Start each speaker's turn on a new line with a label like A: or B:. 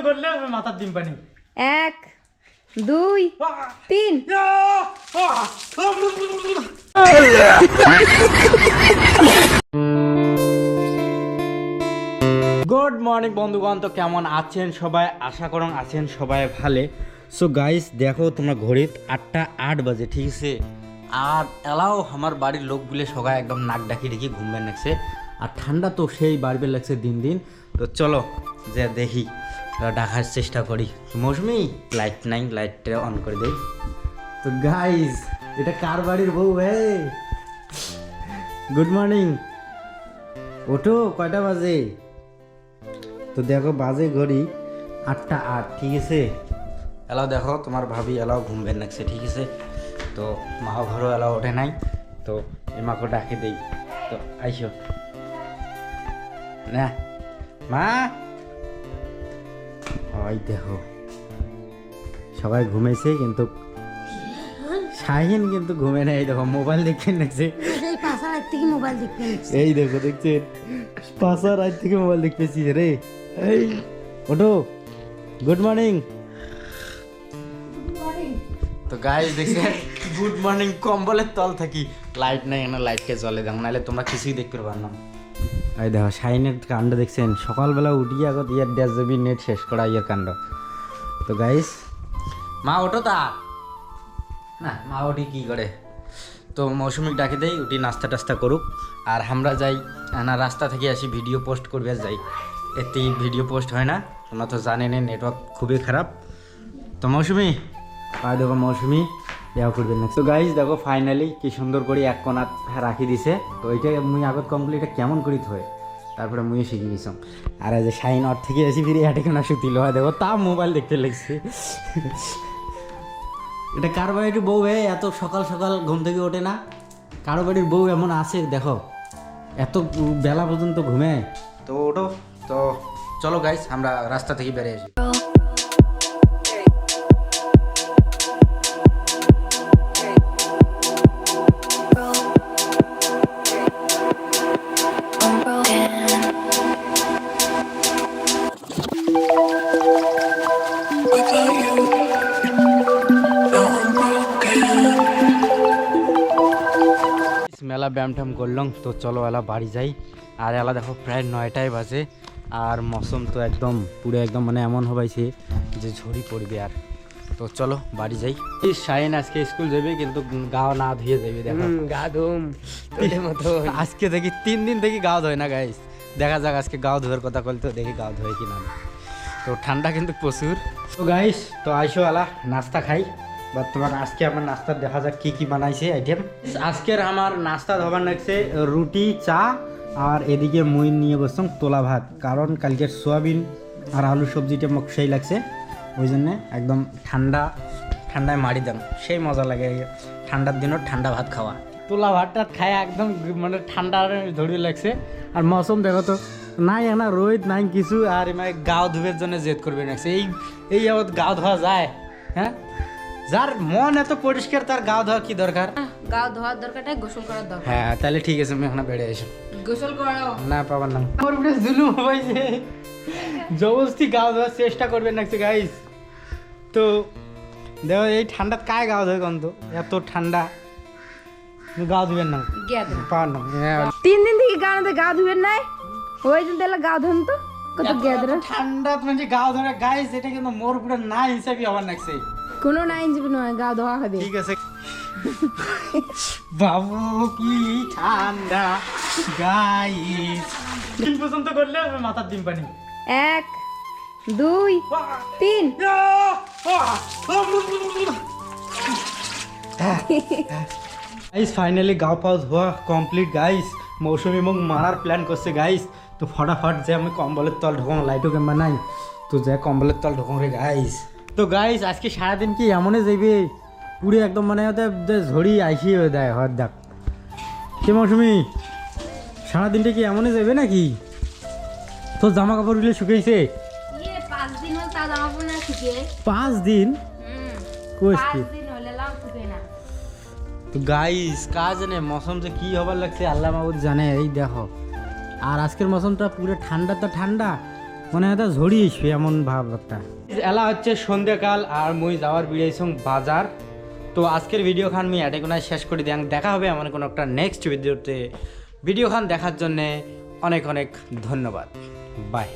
A: করলে মাথার ডিম পানি।
B: 1 2 3
A: গুড মর্নিং বন্ধুগণ, তো কেমন আছেন সবাই? আশা করুন আছেন সবাই ভালো। সো গাইস দেখো তোমরা ঘড়িত 8টা 8 বাজে, ঠিক আছে? আর এলাও আমার বাড়ির লোকগুলো সবাই একদম নাক ডাকি রেখে ঘুমবে লাগছে, আর ঠান্ডা তো সেই বাড়বে লাগছে দিন দিন। তো চলো যে দেখি, ডাকার চেষ্টা করি। মৌসুমি লাইট নাই, লাইটটা অন করে দেই। তো গাইস এটা কার বাড়ির বউ? হে গুড মর্নিং, ওঠো। কয়টা বাজে? তো দেখো বাজে ঘড়ি 8টা 8, ঠিক আছে? এলাও দেখো তোমার ভাবি এলাও ঘুমবে নাকছে, ঠিক আছে? তো মাও ঘরও এলাও ওঠে নাই, তো এই মাকে ডাকে দেই। তো আইসো না মা। ওই দেখো সবাই ঘুমেছে, কিন্তু শাহিন কিন্তু ঘুমে নাই। দেখো মোবাইল দেখতে নাকছে, এই দেখো দেখছেন, 5টা রাত থেকে মোবাইল দেখতেছি রে। এই ওঠো, গুড মর্নিং। তো গাইস দেখছেন, গুড মর্নিং কম্বলের তল থাকি। লাইট নাই, এখানে লাইটকে জ্বলে দাও, নাহলে তোমরা কিছুই দেখতে পারবে না। এই দেখো শাহিনের কাণ্ড দেখছেন, সকালবেলা উঠিয়ে আগত ইয়ার 1.5 GB নেট শেষ করা ইয়ার কাণ্ড। তো গাইস মা ওঠো তা না, মা উঠি কি করে? তো মৌসুমিক ডাকে দেই, উঠি নাস্তা টাস্তা করুক, আর আমরা যাই না রাস্তা থেকে আসি, ভিডিও পোস্ট করবে যাই। এতেই ভিডিও পোস্ট হয় না, তোমরা তো জানেন নেটওয়ার্ক খুবই খারাপ। তো মৌসুমি পায়ে দেখো, মৌসুমি দেওয়া করবেন না। তো গাইজ দেখো ফাইনালি কি সুন্দর করে এক কোণা রাখি দিছে। তো এইটা মুই আগত কমপ্লিট কেমন করি হয়, তারপরে মুই শিখে গেছিলাম। আর এই যে শাইন অর থেকে এসে ফিরে হাঁটে কেনা সুতিল হয়, দেখো তা মোবাইল দেখতে লাগছে। এটা কার বাড়ির বউ? এত সকাল সকাল ঘুম থেকে ওঠে না। কারো বাড়ির বউ এমন আছে দেখো, এত বেলা পর্যন্ত ঘুমে। তো ওঠো, তো চলো গাইস আমরা রাস্তা থেকে বেরিয়ে আসি। মেলা ব্যায়াম ট্যাম করলাম, তো চলো এলা বাড়ি যাই। আর এলা দেখো প্রায় 9টায় বাজে, আর মৌসুম তো একদম পুরো একদম মানে এমন হবাইছে যে ঝড়ি পড়বে। আর তো চলো বাড়ি যাই। এই শাইন আজকে স্কুল যাবে, কিন্তু গাও না ধুয়ে যাবে। দেখো গা ধুম আজকে দেখি 3 দিন থেকে গাও ধোয় না গাইস। দেখা যাক আজকে গাও ধোয়ার কথা বলতে, দেখি গাও ধোয় কিনা। তো ঠান্ডা কিন্তু প্রচুর। তো গাইস তো আইসো এলা নাস্তা খাই, বা তোমার আজকে আমার নাস্তা দেখা যাক কি কি বানাইছে আইটেম। আজকের আমার নাস্তা ধবার লাগছে রুটি, চা, আর এদিকে মুই নিয়ে বসলাম তোলা ভাত। কারণ কালকের সোয়াবিন আর আলু সবজিটা মোক সেই লাগছে, ওই জন্যে একদম ঠান্ডায় মারি দাম সেই মজা লাগে ঠান্ডার দিনও ঠান্ডা ভাত খাওয়া। তোলা ভাতটা খায় একদম মানে ঠান্ডা ধরে লাগছে। আর মৌসুম দেখো তো নাই, না রোদ নাই কিছু, আর মানে গাও ধুবের জন্য জেদ করবে লাগছে। এই আবার গাও ধোয়া যায়? হ্যাঁ, যার মন এত পরিষ্কার তার গাও ধোয়া কি দরকার?
B: গাও ধোয়ার দরকারটা গোসল করার দরকার।
A: হ্যাঁ তাহলে ঠিক আছে, আমি এখানে বেড়ে এসো
B: গোসল করাও
A: না পাবার না। আমার উপরে জুলুম হয়েছে, জবরদস্তি গাও ধোয়ার চেষ্টা করবেন নাকি গাইস? তো দেখো এই ঠান্ডা কায় গাও ধোয় কন্ত, এত ঠান্ডা গাও ধুবেন না পার না।
B: 3 দিন থেকে গা ধুবেন নাই, ওই দিন তাহলে গা ধুন তো কত গ্যাদর
A: ঠান্ডা মানে গাও ধরে গাইস, এটা কিন্তু মোর উপরে না হিসাবই হবার লাগছে।
B: কোনো নাই জীবন নয়, গা ধোয়া হবে।
A: ঠিক আছে বাবু কি ঠান্ডা গাইস, 3 পর্যন্ত করলে মাথার ডিম পানি।
B: 1 2 3
A: গাইস ফাইনালি গাও পাও ধোয়া কমপ্লিট গাইস। মৌসুমি মুখ মারার প্ল্যান করছে গাইস। তো ফটাফট যে আমি কম্বলের তল ঢোকাম, লাইটও ক্যামেরা নাই, তো যে কম্বলের তল ঢোকাম রে গাইস। তো গাইস আজকে সারাদিন কি এমনই যাইবে, পুরো একদম মানে ঝড়ি আইসি হয়ে দেয় হর দেখ কে মৌসুমি, সারাদিনটা কি এমনই যাবে নাকি? তোর জামা কাপড়গুলো শুকিয়েছে?
B: 5 দিন হল তা জামা কাপড় না শুকিয়ে।
A: 5 দিন? কোস কি
B: 5 দিন হলে লাও শুকিয়ে না।
A: তো গাইস কাজ নেই, মৌসুম যে কি হবার লাগছে আল্লাহ মাহবুব জানে। এই দেখো, আর আজকের মৌসুমটা পুরো ঠান্ডা, তো ঠান্ডা মনে হয় ঝড়ি আসবে এমন ভাব একটা। এলা হচ্ছে সন্ধ্যাকাল আর মুই যাওয়ার বিড়াইছং বাজার। তো আজকের ভিডিও খান আমি এটে কোনায় শেষ করে দিই। দেখা হবে এমন কোনো একটা নেক্সট ভিডিওতে। ভিডিও খান দেখার জন্যে অনেক অনেক ধন্যবাদ। বাই।